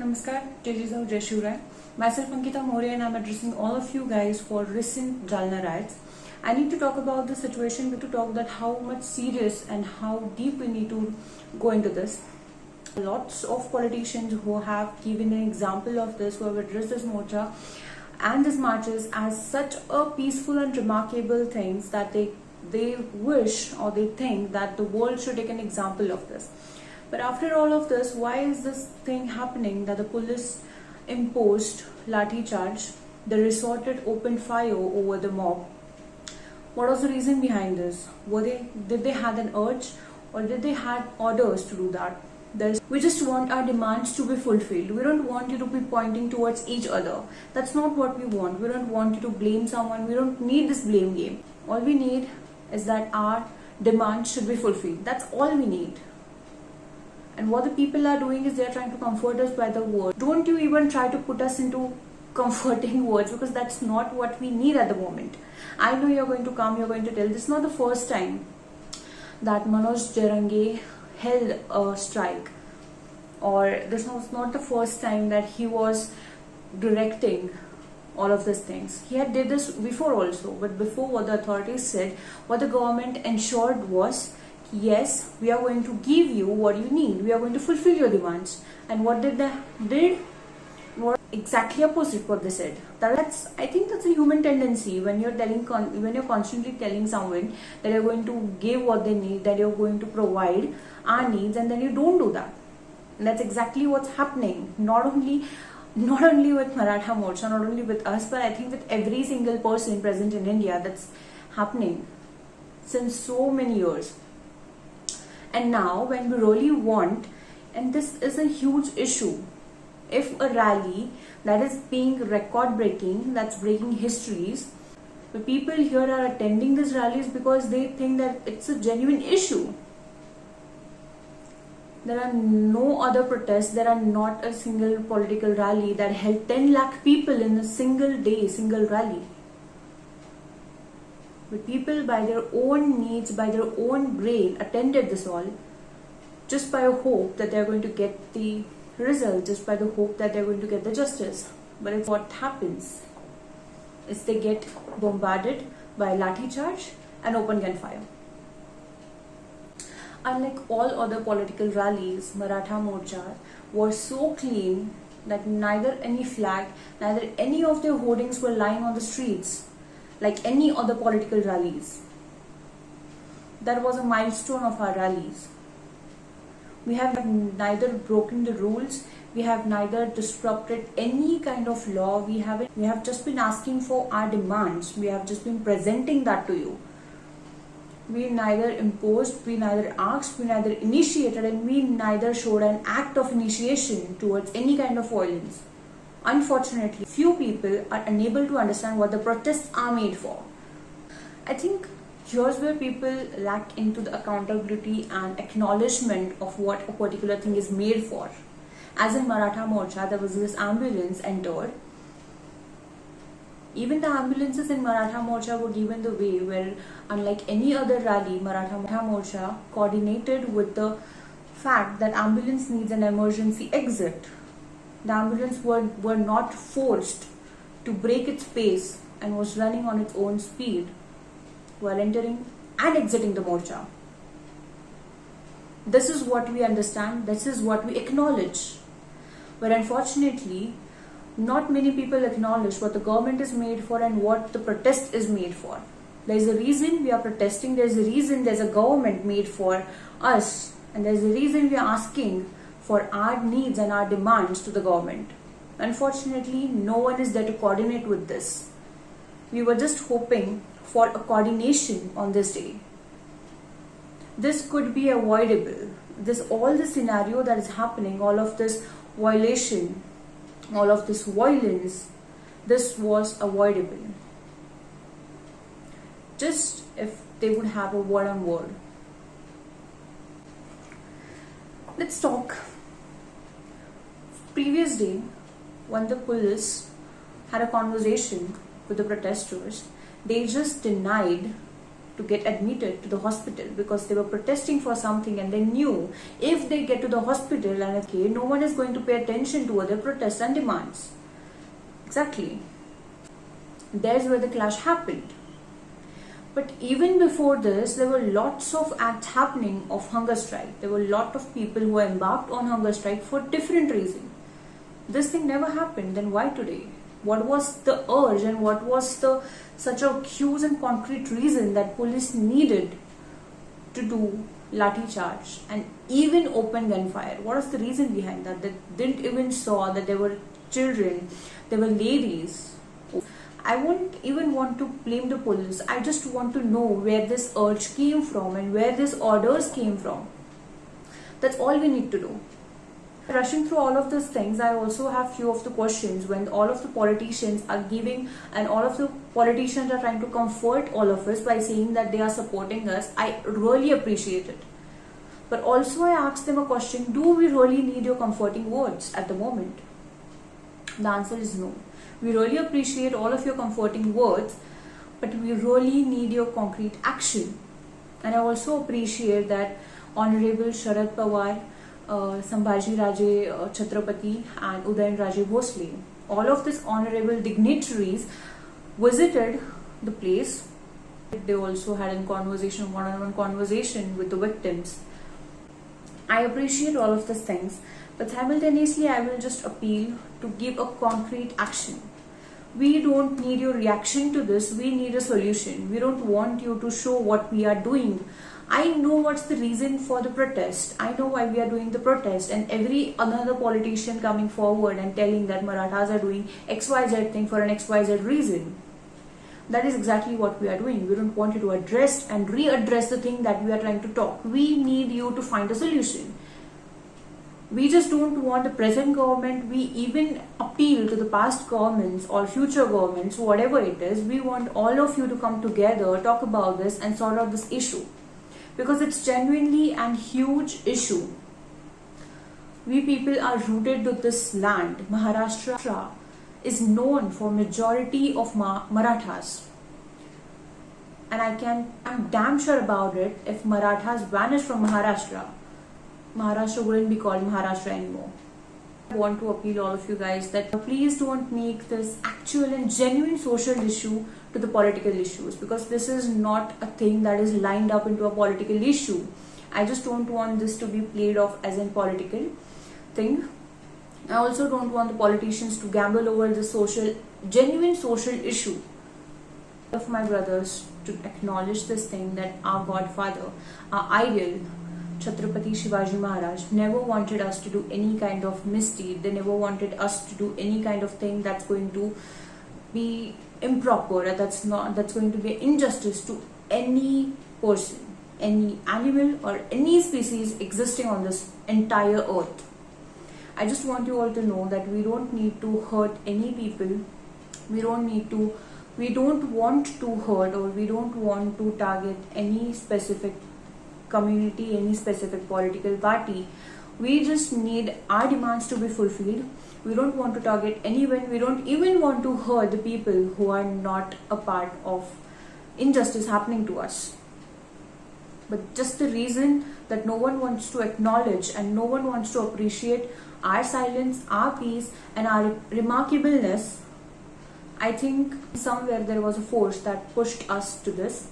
Namaskar, Jai Shivrai. Myself Ankita Moria and I'm addressing all of you guys for recent Jalna riots. I need to talk about the situation, to talk that how much serious and how deep we need to go into this. Lots of politicians who have given an example of this, who have addressed this morcha and these marches as such a peaceful and remarkable things that they wish or they think that the world should take an example of this. But after all of this, why is this thing happening that the police imposed Lathicharge? They resorted open fire over the mob. What was the reason behind this? Did they have an urge or did they had orders to do that? We just want our demands to be fulfilled. We don't want you to be pointing towards each other. That's not what we want. We don't want you to blame someone. We don't need this blame game. All we need is that our demands should be fulfilled. That's all we need. And what the people are doing is they are trying to comfort us by the word. Don't you even try to put us into comforting words, because that's not what we need at the moment. I know you're going to come, you're going to tell. This is not the first time that Manoj Jarange held a strike, or this was not the first time that he was directing all of these things. He had did this before also, but before, what the authorities said, what the government ensured was, yes, we are going to give you what you need. We are going to fulfill your demands. And what did they did? What exactly opposite what they said. I think that's a human tendency when you're constantly telling someone that you're going to give what they need, that you're going to provide our needs, and then you don't do that. And that's exactly what's happening. Not only with Maratha Morcha, not only with us, but I think with every single person present in India, that's happening since so many years. And now when we really want, and this is a huge issue, if a rally that is being record breaking, that's breaking histories, the people here are attending these rallies because they think that it's a genuine issue. There are no other protests, there are not a single political rally that held 10 lakh people in a single day, single rally. But people by their own needs, by their own brain attended this all, just by a hope that they're going to get the result, just by the hope that they're going to get the justice. But it's what happens is they get bombarded by Lathicharge and open gunfire. Unlike all other political rallies, Maratha Morcha was so clean that neither any flag, neither any of their hoardings were lying on the streets like any other political rallies. That was a milestone of our rallies. We have neither broken the rules, we have neither disrupted any kind of law, we have just been asking for our demands, we have just been presenting that to you. We neither imposed, we neither asked, we neither initiated, and we neither showed an act of initiation towards any kind of violence. Unfortunately, few people are unable to understand what the protests are made for. I think here's where people lack into the accountability and acknowledgement of what a particular thing is made for. As in Maratha Morcha, there was this ambulance entered. Even the ambulances in Maratha Morcha were given the way where, unlike any other rally, Maratha Morcha coordinated with the fact that ambulance needs an emergency exit. The ambulance were not forced to break its pace and was running on its own speed while entering and exiting the morcha. This is what we understand, this is what we acknowledge. But unfortunately, not many people acknowledge what the government is made for and what the protest is made for. There is a reason we are protesting, there is a reason there is a government made for us, and there is a reason we are asking for our needs and our demands to the government. Unfortunately, no one is there to coordinate with this. We were just hoping for a coordination on this day. This could be avoidable. All this scenario that is happening, all of this violation, all of this violence, this was avoidable. Just if they would have a word-on-word. Let's talk. Previous day, when the police had a conversation with the protesters, they just denied to get admitted to the hospital because they were protesting for something, and they knew if they get to the hospital and okay, no one is going to pay attention to their protests and demands. Exactly. There's where the clash happened. But even before this, there were lots of acts happening of hunger strike. There were a lot of people who were embarked on hunger strike for different reasons. This thing never happened. Then why today? What was the urge and what was the such a huge and concrete reason that police needed to do Lathicharge and even open gunfire? What was the reason behind that? They didn't even saw that there were children, there were ladies. I won't even want to blame the police. I just want to know where this urge came from and where these orders came from. That's all we need to do. Rushing through all of these things, I also have few of the questions when all of the politicians are giving and all of the politicians are trying to comfort all of us by saying that they are supporting us. I really appreciate it. But also I asked them a question, do we really need your comforting words at the moment? The answer is no. We really appreciate all of your comforting words, but we really need your concrete action. And I also appreciate that Honorable Sharad Pawar, Sambhaji Raje Chhatrapati and Udayan Raje Bhosle, all of these honorable dignitaries visited the place. They also had a conversation, one-on-one conversation with the victims. I appreciate all of these things, but simultaneously I will just appeal to give a concrete action. We don't need your reaction to this, we need a solution. We don't want you to show what we are doing. I know what's the reason for the protest. I know why we are doing the protest, and every another politician coming forward and telling that Marathas are doing XYZ thing for an XYZ reason. That is exactly what we are doing. We don't want you to address and readdress the thing that we are trying to talk. We need you to find a solution. We just don't want the present government. We even appeal to the past governments or future governments, whatever it is. We want all of you to come together, talk about this and sort out this issue. Because it's genuinely a huge issue. We people are rooted to this land. Maharashtra is known for majority of Marathas. And I'm damn sure about it, if Marathas vanish from Maharashtra, Maharashtra wouldn't be called Maharashtra anymore. I want to appeal all of you guys that please don't make this actual and genuine social issue to the political issues, because this is not a thing that is lined up into a political issue. I just don't want this to be played off as a political thing. I also don't want the politicians to gamble over the genuine social issue. Of my brothers to acknowledge this thing that our godfather, our ideal, Chhatrapati Shivaji Maharaj never wanted us to do any kind of misdeed. They never wanted us to do any kind of thing that's going to be improper, or that's going to be injustice to any person, any animal or any species existing on this entire earth. I just want you all to know that we don't need to hurt any people. We don't want to hurt, or we don't want to target any specific community, any specific political party. We just need our demands to be fulfilled. We don't want to target anyone. We don't even want to hurt the people who are not a part of injustice happening to us. But just the reason that no one wants to acknowledge and no one wants to appreciate our silence, our peace and our remarkableness, I think somewhere there was a force that pushed us to this.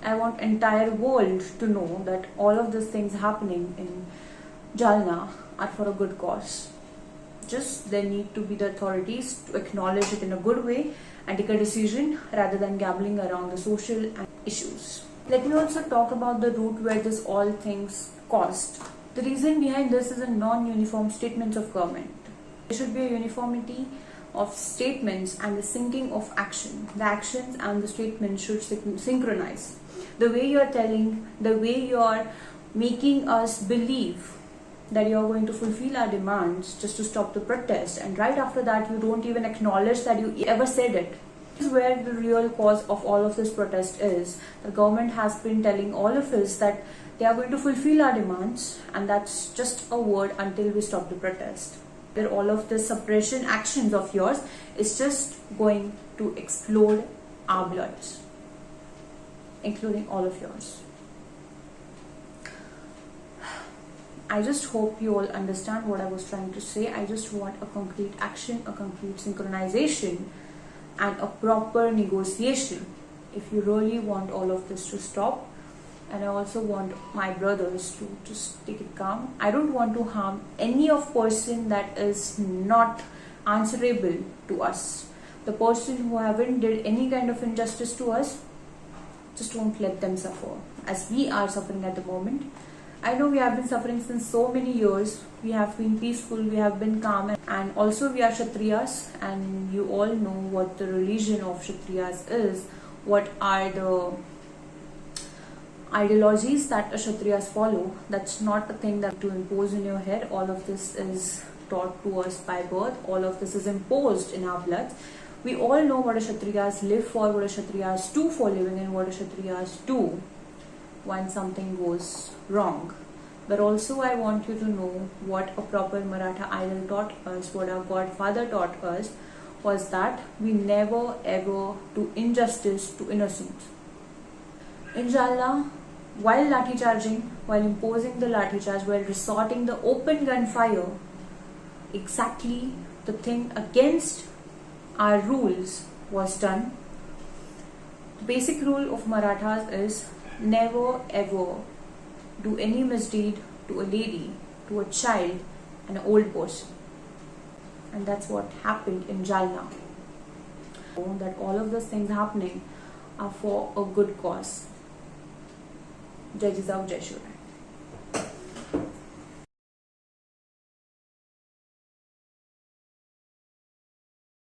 I want entire world to know that all of these things happening in Jalna are for a good cause. Just there need to be the authorities to acknowledge it in a good way and take a decision rather than gambling around the social issues. Let me also talk about the route where this all things caused. The reason behind this is a non-uniform statements of government. There should be a uniformity of statements and the syncing of action. The actions and the statements should synchronize. The way you are telling, the way you are making us believe that you are going to fulfill our demands just to stop the protest, and right after that you don't even acknowledge that you ever said it. This is where the real cause of all of this protest is. The government has been telling all of us that they are going to fulfill our demands, and that's just a word until we stop the protest. All of the suppression actions of yours is just going to explode our bloods. including all of yours. I just hope you all understand what I was trying to say. I just want a concrete action, a concrete synchronization, and a proper negotiation if you really want all of this to stop. And I also want my brothers to just take it calm. I don't want to harm any of person that is not answerable to us. The person who haven't did any kind of injustice to us, just won't let them suffer as we are suffering at the moment. I know we have been suffering since so many years. We have been peaceful, we have been calm, and also we are Kshatriyas, and you all know what the religion of Kshatriyas is, what are the ideologies that Kshatriyas follow. That's not a thing that to impose in your head. All of this is taught to us by birth. All of this is imposed in our blood. We all know what Kshatriyas live for, what Kshatriyas do for living, and what Kshatriyas do when something goes wrong. But also I want you to know what a proper Maratha idol taught us, what our godfather taught us, was that we never ever do injustice to innocents. Inshallah, while lathicharging, while imposing the lathicharge, while resorting the open gunfire, exactly the thing against our rules was done. The basic rule of Marathas is never ever do any misdeed to a lady, to a child, and an old person. And that's what happened in Jalna. That all of those things happening are for a good cause. Jai Jai Shri Ram.